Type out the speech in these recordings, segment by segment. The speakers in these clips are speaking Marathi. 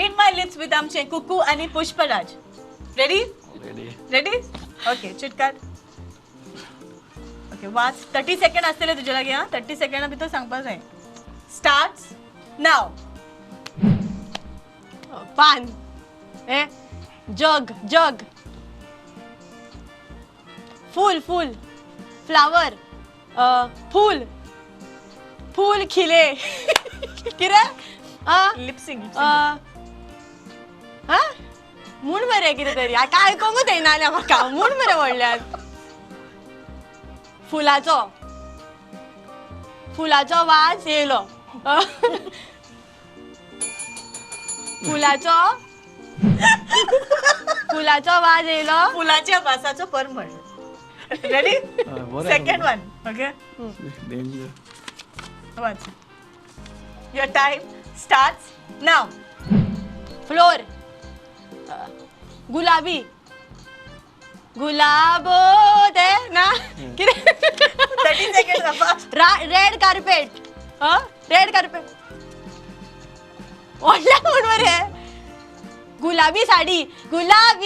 रीड माय लिप्स विथ आमचे कुकू आणि पुष्पराज. रेडी? रेडी? ओके चिटकाट. ओके वाच. 30 सेकंड असलेले तुझ्या लागे हा. 30 सेकंड भितर सांगपाक जाय. Starts now. पान. जग जग. फूल फूल. फ्लावर. फूल फूल खिले. किरे लिपसिंग. हा म्हूण मरे कितें तरी काय आयकोंकूच येना म्हाका. म्हूण मरे व्हडल्यात. फुलाचो फुलाचो वास येयलो. फुलाचो फुलाचो वास येयलो. फुलाच्या वासाचो परमळ. Ready? Second one. Okay watch. Your time starts now. Floor. गुलाबी. गुलाबो ते ना कितें. 30 second. Red carpet. Red carpet. व्हडल्या म्हूण मरे. गुलाबी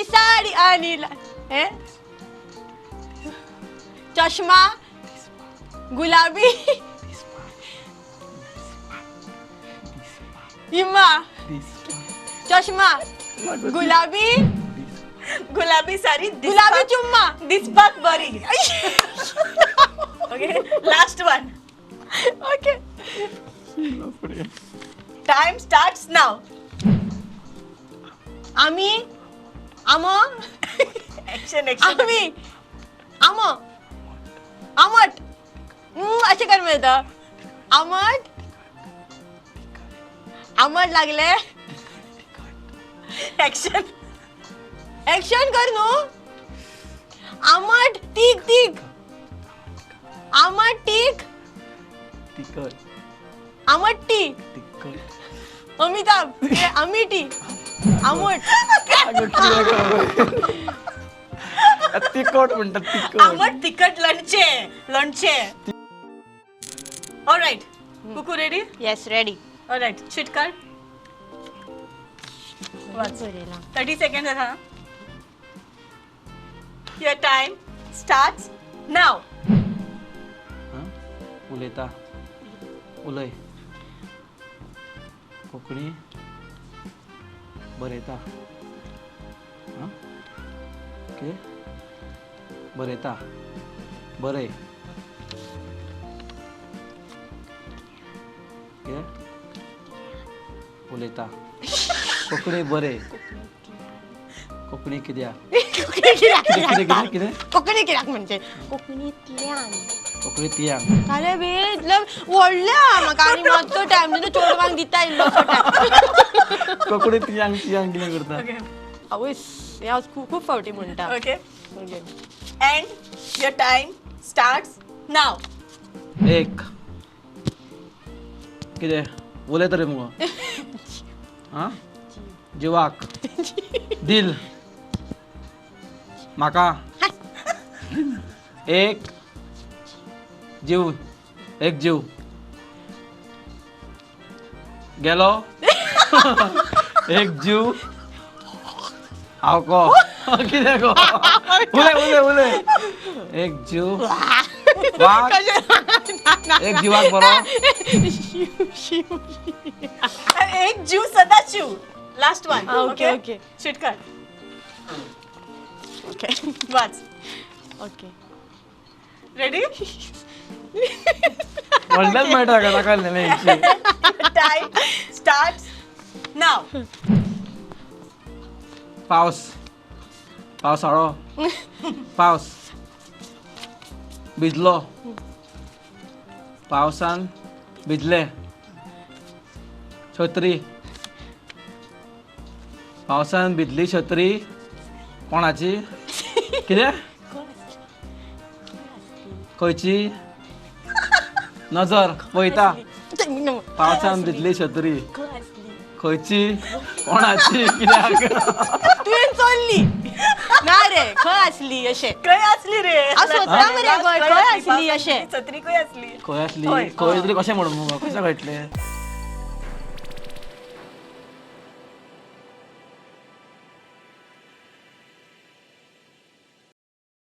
साडी आणि चष्मा. गुलाबी. इम्मा. चष्मा. गुलाबी साडी. गुलाबी चुम्मा. दिसपाक बरी. Okay last one. Okay time starts now. आमी. आमो. Action action. आमी. आमो. आमट. अशें कर मेळटा. आमट. आमट लागले. ऍक्शन. ऍक्शन कर न्हू. आमट तीख तीख. आमट तीख. आमट टी. अमिताभ. अमिटी. आमट. तिखट म्हणतात तिखट. आंबट तिखट लोणचे. ऑलराइट. कुकू रेडी? Yes ready. ऑलराइट चिटकाट. 30 सेकंड आहा. Your time starts now. उलयता. उलय. कोंकणी बरयता. ओके बरयता. बरय. ओके उलयता. कोंकणी बरय. कोंकणी कित्याक. कोंकणी कित्याक म्हणजे कोंकणींतल्यान. कोंकणींतल्यान. अरे बे व्हडल्या म्हाका आनी मातसो टायम दिता. चोडवांक दिता इल्लोसो टायम. कोंकणींतल्यान कितें करता. ओके आवयस हे हांव खूब फावटी म्हणटा. Okay and your time starts now. एक कितें उलयता रे मुगो. हां जिवाक. दिल. म्हाका. एक जीव. एक जीव गेलो. एक जीव हांव कितें गो. उलय. एक जीव वाग. एक जीवाक बरो. एक जीव Sadashiv. Last one. Okay okay चिटकाट. ओके वाच. Okay ready? व्हडल्याच मेळटा का ताका हेंची. टाइम स्टार्ट्स नाव. पावस. पावसाळो. पावस. भिजलो. पावसान भिजले. छत्री. पावसान भिजली छत्री कोणाची. कितें खंयची. नजर पळयता. पावसान भिजली छत्री खंयची कोणाची. कित्याक तुवें चोरली ना रे. खंय आसली अशें. खंय असली रे. सोदता मरे खंय आसली अशें. छत्री खंय असली. खंय आसली. खंय तरी कशें म्हणून मुगो कशें कळटलें.